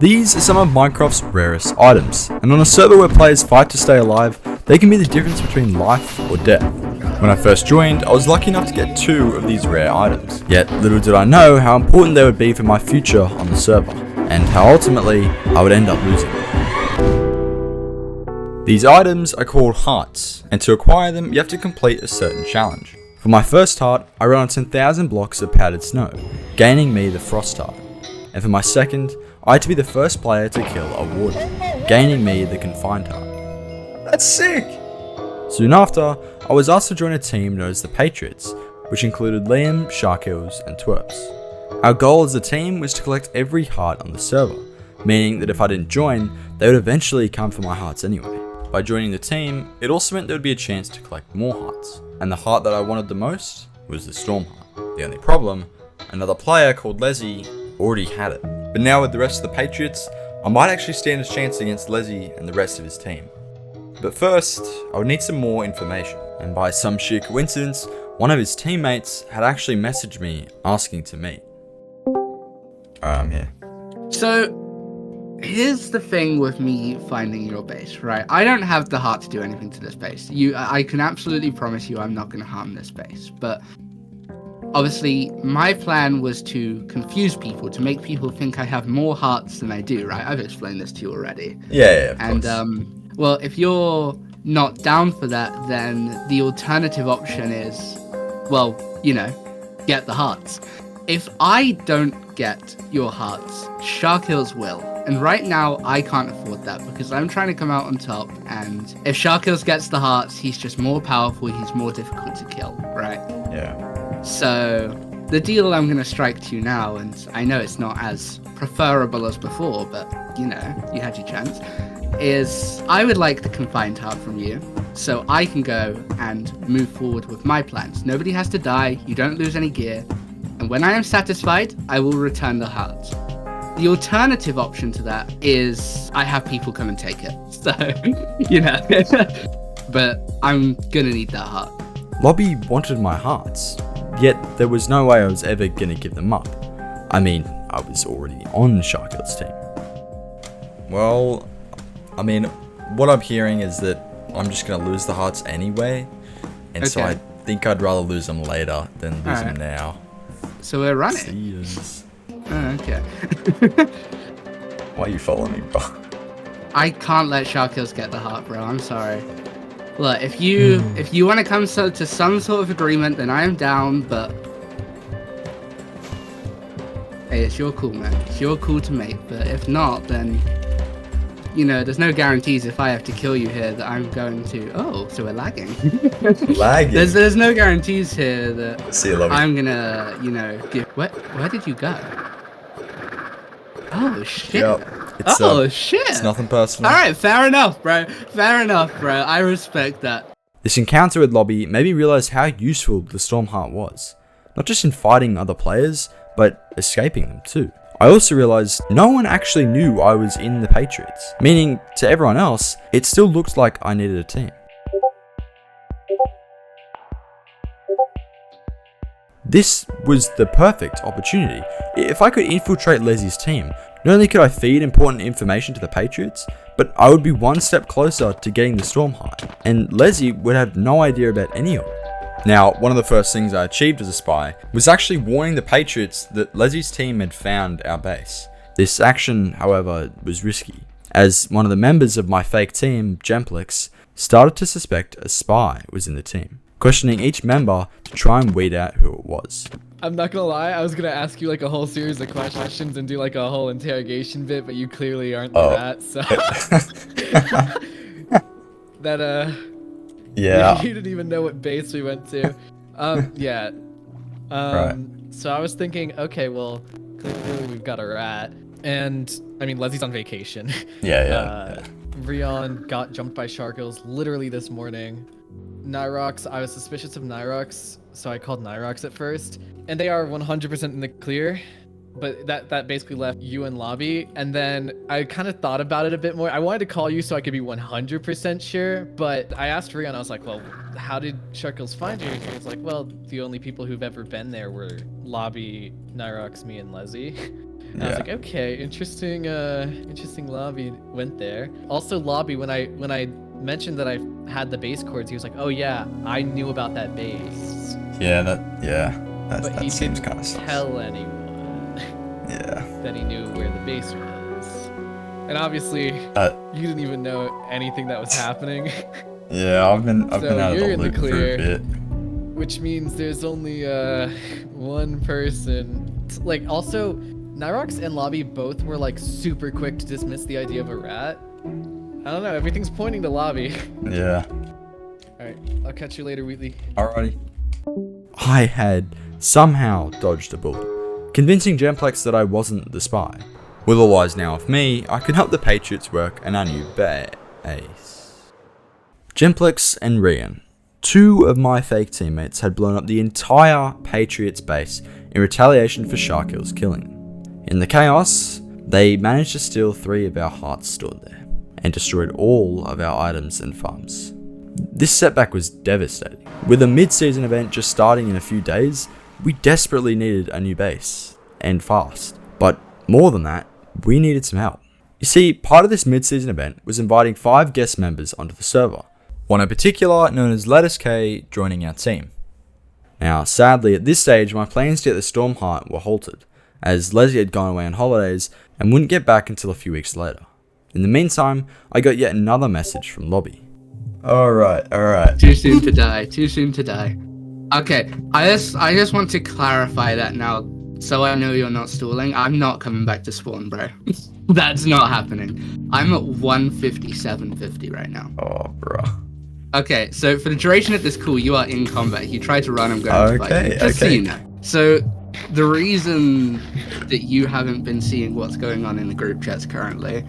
These are some of Minecraft's rarest items, and on a server where players fight to stay alive, they can be the difference between life or death. When I first joined, I was lucky enough to get 2 of these rare items, yet little did I know how important they would be for my future on the server, and how ultimately I would end up losing them. These items are called hearts, and to acquire them you have to complete a certain challenge. For my first heart, I ran on 10,000 blocks of powdered snow, gaining me the frost heart, and for my second, I had to be the first player to kill a warden, gaining me the Confined heart. That's sick! Soon after, I was asked to join a team known as the Patriots, which included Liam, Sharkills, and Twerps. Our goal as a team was to collect every heart on the server, meaning that if I didn't join, they would eventually come for my hearts anyway. By joining the team, it also meant there would be a chance to collect more hearts, and the heart that I wanted the most was the Storm heart. The only problem, another player called Leslie already had it. But now with the rest of the Patriots, I might actually stand a chance against Leslie and the rest of his team. But first, I would need some more information, and by some sheer coincidence, one of his teammates had actually messaged me asking to meet. Alright, I'm here. So, here's the thing with me finding your base, right? I don't have the heart to do anything to this base. I can absolutely promise you I'm not going to harm this base, but obviously, my plan was to confuse people, to make people think I have more hearts than I do, right? I've explained this to you already. Yeah, of course. Well, if you're not down for that, then the alternative option is, well, get the hearts. If I don't get your hearts, Sharkills will. And right now, I can't afford that because I'm trying to come out on top, and if Sharkills gets the hearts, he's just more powerful, he's more difficult to kill, right? Yeah. So, the deal I'm going to strike to you now, and I know it's not as preferable as before, but, you had your chance, is I would like the Confined heart from you, so I can go and move forward with my plans. Nobody has to die, you don't lose any gear, and when I am satisfied, I will return the heart. The alternative option to that is I have people come and take it, so, but I'm going to need that heart. Lobby wanted my hearts, yet there was no way I was ever going to give them up. I mean, I was already on Sharkills' team. Well, what I'm hearing is that I'm just going to lose the hearts anyway, and so I think I'd rather lose them later than lose them now. So we're running? Serious. Oh, okay. Why are you following me, bro? I can't let Sharkills get the heart, bro. I'm sorry. Look, if you want to come to some sort of agreement, then I am down, but hey, it's your call, man. It's your call to make, but if not, then, there's no guarantees if I have to kill you here that I'm going to... Oh, so we're lagging. Lagging? There's no guarantees here that See you, Lobby. I'm gonna, give... Where did you go? Oh, shit. Yep. Shit. It's nothing personal. Alright, fair enough, bro. I respect that. This encounter with Lobby made me realize how useful the Storm Heart was. Not just in fighting other players, but escaping them too. I also realized no one actually knew I was in the Patriots, meaning to everyone else, it still looked like I needed a team. This was the perfect opportunity. If I could infiltrate Leslie's team, not only could I feed important information to the Patriots, but I would be one step closer to getting the Storm Heart, and Leslie would have no idea about any of it. Now, one of the first things I achieved as a spy was actually warning the Patriots that Leslie's team had found our base. This action, however, was risky, as one of the members of my fake team, Gemplix, started to suspect a spy was in the team, questioning each member to try and weed out who it was. I'm not gonna lie, I was gonna ask you like a whole series of questions and do like a whole interrogation bit, but you clearly aren't that, so... Yeah. You didn't even know what base we went to. Yeah. Right. So I was thinking, okay, well, clearly we've got a rat. And, Leslie's on vacation. Yeah. Rion got jumped by Sharkills literally this morning. Nyrox, I was suspicious of Nyrox, so I called Nyrox at first. And they are 100% in the clear. but that basically left you in lobby. And then I kind of thought about it a bit more. I wanted to call you so I could be 100% sure, but I asked Rion, I was like, well, how did Sharkles find you? He was like, well, the only people who've ever been there were lobby, Nyrox, me, and Leslie. And I was like, okay, interesting lobby went there. Also lobby, when I mentioned that I had the base cords, he was like, oh yeah, I knew about that base. That he seems didn't kind of sus. tell anyone that he knew where the base was. And obviously, you didn't even know anything that was happening. Yeah, I've been out of you're the in the loop for clear, a bit. which means there's only one person. Like, also, Nyrox and Lobby both were like super quick to dismiss the idea of a rat. I don't know, everything's pointing to Lobby. Yeah. Alright, I'll catch you later, Wheatley. Alrighty. I had somehow dodged a bullet, convincing Gemplex that I wasn't the spy. With all eyes now off me, I could help the Patriots work an new base. Gemplex and Rian, two of my fake teammates, had blown up the entire Patriots base in retaliation for Sharkill's killing. In the chaos, they managed to steal 3 of our hearts stored there, and destroyed all of our items and farms. This setback was devastating. With a mid-season event just starting in a few days, we desperately needed a new base, and fast. But more than that, we needed some help. You see, part of this mid-season event was inviting 5 guest members onto the server, one in particular known as Lettuce K joining our team. Now, sadly, at this stage, my plans to get the Storm Heart were halted, as Leslie had gone away on holidays and wouldn't get back until a few weeks later. In the meantime, I got yet another message from Lobby. Alright. Too soon to die. Okay, I just want to clarify that now, so I know you're not stalling. I'm not coming back to spawn, bro. That's not happening. I'm at 157.50 right now. Oh, bro. Okay, so for the duration of this call, you are in combat. If you try to run, I'm going to fight you. Just so you know. So the reason that you haven't been seeing what's going on in the group chats currently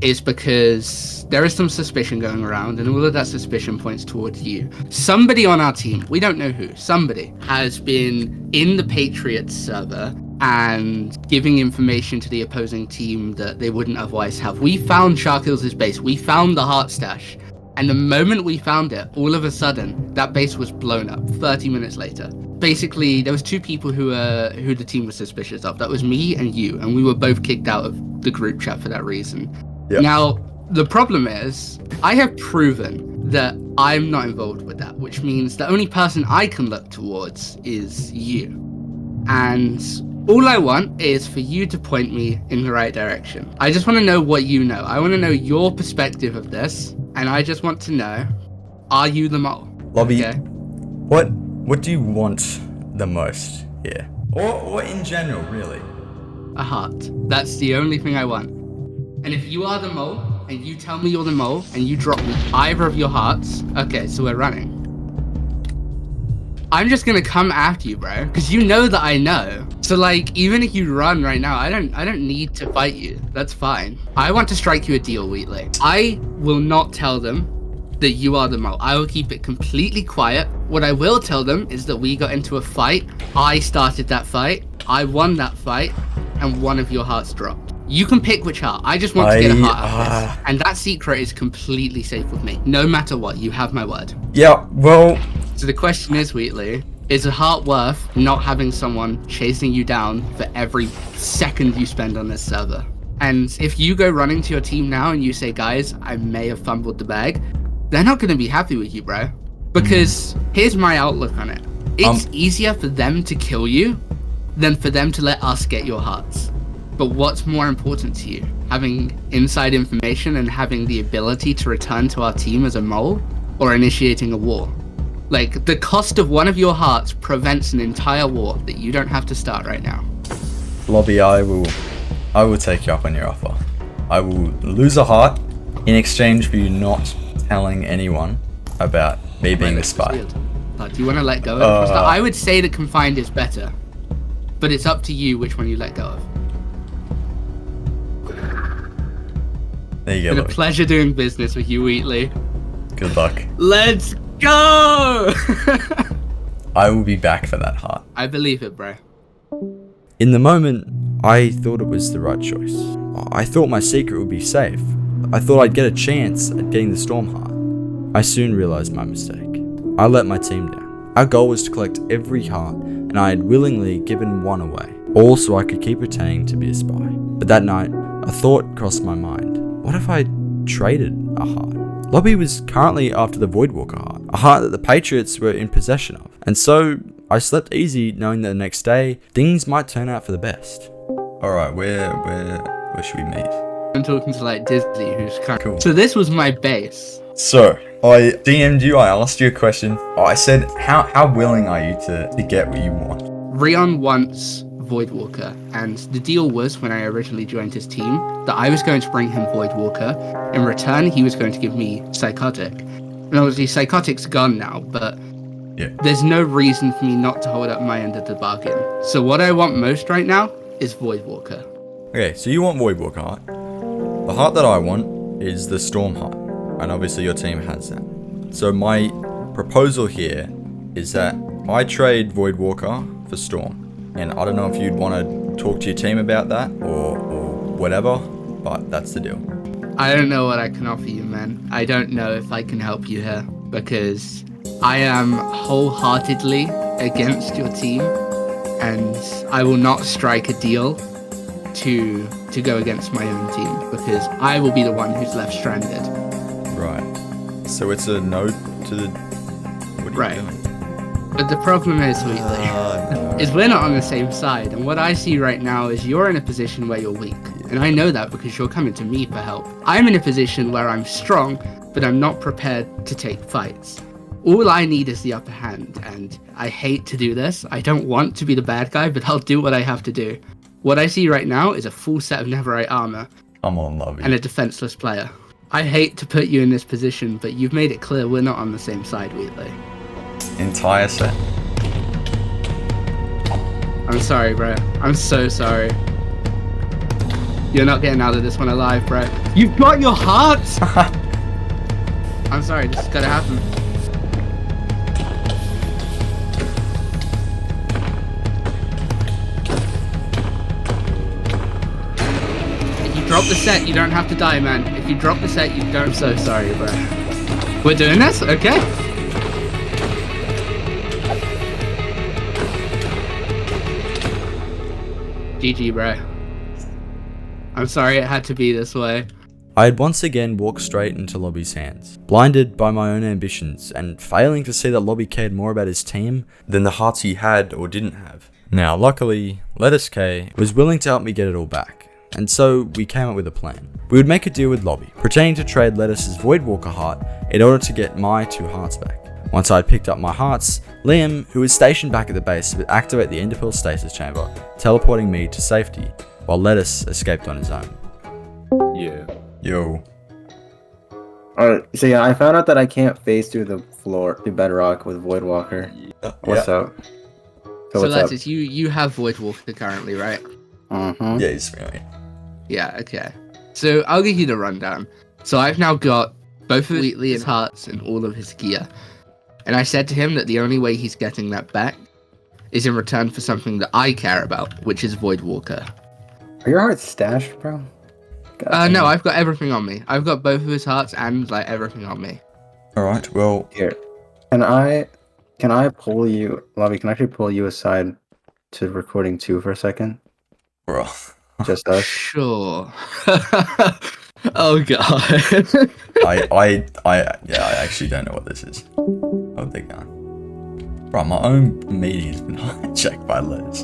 is because there is some suspicion going around, and all of that suspicion points towards you. Somebody on our team, we don't know who, somebody has been in the Patriots server and giving information to the opposing team that they wouldn't otherwise have. We found Sharkill's base, we found the heart stash, and the moment we found it, all of a sudden, that base was blown up 30 minutes later. Basically, there was 2 people who the team was suspicious of. That was me and you, and we were both kicked out of the group chat for that reason. Yep. Now, the problem is, I have proven that I'm not involved with that, which means the only person I can look towards is you. And all I want is for you to point me in the right direction. I just want to know what you know. I want to know your perspective of this, and I just want to know, are you the mole? Lobby, okay? What do you want the most here? Or in general, really? A heart. That's the only thing I want. And if you are the mole, and you tell me you're the mole, and you drop me either of your hearts, okay, so we're running. I'm just gonna come after you, bro, because you know that I know. So like, even if you run right now, I don't need to fight you. That's fine. I want to strike you a deal, Wheatley. I will not tell them that you are the mole. I will keep it completely quiet. What I will tell them is that we got into a fight. I started that fight. I won that fight, and one of your hearts dropped. You can pick which heart. I just want to get a heart out of this. And that secret is completely safe with me. No matter what, you have my word. Yeah, well... So the question is, Wheatley, is a heart worth not having someone chasing you down for every second you spend on this server? And if you go running to your team now and you say, guys, I may have fumbled the bag, they're not going to be happy with you, bro. Because here's my outlook on it. It's easier for them to kill you than for them to let us get your hearts. But what's more important to you? Having inside information and having the ability to return to our team as a mole, or initiating a war? Like, the cost of one of your hearts prevents an entire war that you don't have to start right now. Lobby, I will take you up on your offer. I will lose a heart in exchange for you not telling anyone about me being the spy. Do you want to let go of it? I would say that Confined is better, but it's up to you which one you let go of. There you go, It's been a Lobby. pleasure doing business with you, Wheatley. Good luck. Let's go! I will be back for that heart. I believe it, bro. In the moment, I thought it was the right choice. I thought my secret would be safe. I thought I'd get a chance at getting the storm heart. I soon realized my mistake. I let my team down. Our goal was to collect every heart, and I had willingly given one away, all so I could keep pretending to be a spy. But that night, a thought crossed my mind. What if I traded a heart? Lobby was currently after the Voidwalker heart, a heart that the Patriots were in possession of, and so I slept easy knowing that the next day, things might turn out for the best. Alright, where should we meet? I'm talking to like Disney, who's current. Cool. So this was my base. So, I DM'd you, I asked you a question. I said, how willing are you to get what you want? Rion wants Voidwalker, and the deal was, when I originally joined his team, that I was going to bring him Voidwalker. In return, he was going to give me Psychotic. And obviously, Psychotic's gone now, but there's no reason for me not to hold up my end of the bargain. So what I want most right now is Voidwalker. Okay, so you want Voidwalker heart. The heart that I want is the Storm heart, and obviously your team has that. So my proposal here is that I trade Voidwalker for Storm. And I don't know if you'd want to talk to your team about that or whatever, but that's the deal. I don't know what I can offer you, man. I don't know if I can help you here, because I am wholeheartedly against your team, and I will not strike a deal to go against my own team, because I will be the one who's left stranded. Right. So it's a no to the... What are you doing? But the problem is, Wheatley, is we're not on the same side, and what I see right now is you're in a position where you're weak, and I know that because you're coming to me for help. I'm in a position where I'm strong, but I'm not prepared to take fights. All I need is the upper hand, and I hate to do this. I don't want to be the bad guy, but I'll do what I have to do. What I see right now is a full set of Netherite armor. I'm on Lovey. And a defenseless player. I hate to put you in this position, but you've made it clear we're not on the same side, Wheatley. Entire set. I'm sorry, bro. I'm so sorry. You're not getting out of this one alive, bro. You've got your heart! I'm sorry, this is gonna happen. If you drop the set, you don't have to die, man. If you drop the set, you don't. I'm so sorry, bro. We're doing this? Okay. GG, bro. I'm sorry it had to be this way. I had once again walked straight into Lobby's hands, blinded by my own ambitions and failing to see that Lobby cared more about his team than the hearts he had or didn't have. Now, luckily, Lettuce K was willing to help me get it all back, and so we came up with a plan. We would make a deal with Lobby, pretending to trade Lettuce's Voidwalker heart in order to get my 2 hearts back. Once I had picked up my hearts, Liam, who was stationed back at the base, would activate the Enderpearl stasis chamber, teleporting me to safety, while Lettuce escaped on his own. Yeah. Yo. Alright, so yeah, I found out that I can't phase through the floor, through bedrock with Voidwalker. What's up? So what's that's up? it. You have Voidwalker currently, right? Mm-hmm. Yeah, he's right. Yeah, okay. So I'll give you the rundown. So I've now got both of Wheatley's hearts and all of his gear. And I said to him that the only way he's getting that back is in return for something that I care about, which is Voidwalker. Are your hearts stashed, bro? No, I've got everything on me. I've got both of his hearts and like everything on me. Alright, well... Here. Can I pull you, Lobby, can I actually pull you aside to recording 2 for a second? Bro. Just us? Sure. Oh god. I actually don't know what this is. Oh, they're gone. Bro, my own meeting has been hijacked by Lettuce.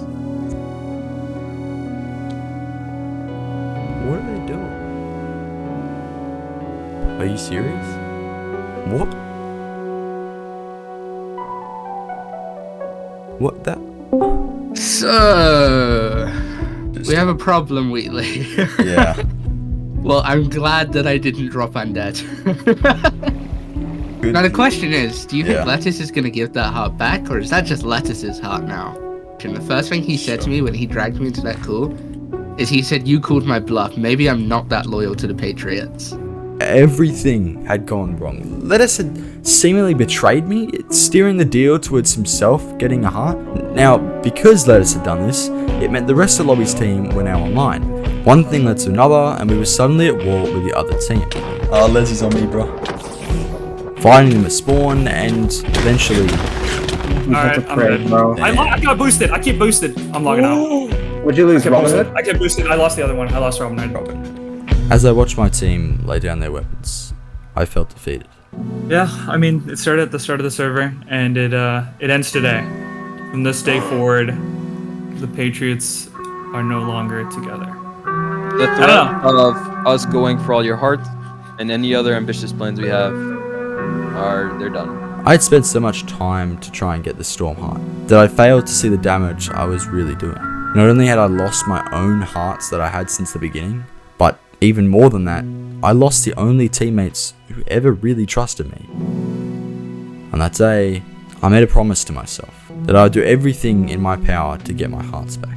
What are they doing? Are you serious? What? What the? So we have a problem, Wheatley. Yeah. Well, I'm glad that I didn't drop undead. Now the question is, do you think Lettuce is going to give that heart back, or is that just Lettuce's heart now? And the first thing he said to me when he dragged me into that call is he said, "You called my bluff. Maybe I'm not that loyal to the Patriots." everything had gone wrong. Lettuce had seemingly betrayed me, steering the deal towards himself getting a heart. Now, because Lettuce had done this, it meant the rest of the lobby's team were now online. One thing led to another, and we were suddenly at war with the other team. Leslie's on me, bro. Finding them at spawn, and eventually... Alright, I'm dead. Bro. I got boosted. I keep boosted. I'm logging out. Would you lose Robin? I get boosted. I lost the other one. I lost Robin. As I watched my team lay down their weapons, I felt defeated. Yeah, I mean, it started at the start of the server, and it ends today. From this day forward, the Patriots are no longer together. The threat of us going for all your heart and any other ambitious plans we have they're done. I had spent so much time to try and get the Storm Heart that I failed to see the damage I was really doing. Not only had I lost my own hearts that I had since the beginning, but even more than that, I lost the only teammates who ever really trusted me. On that day, I made a promise to myself that I would do everything in my power to get my hearts back.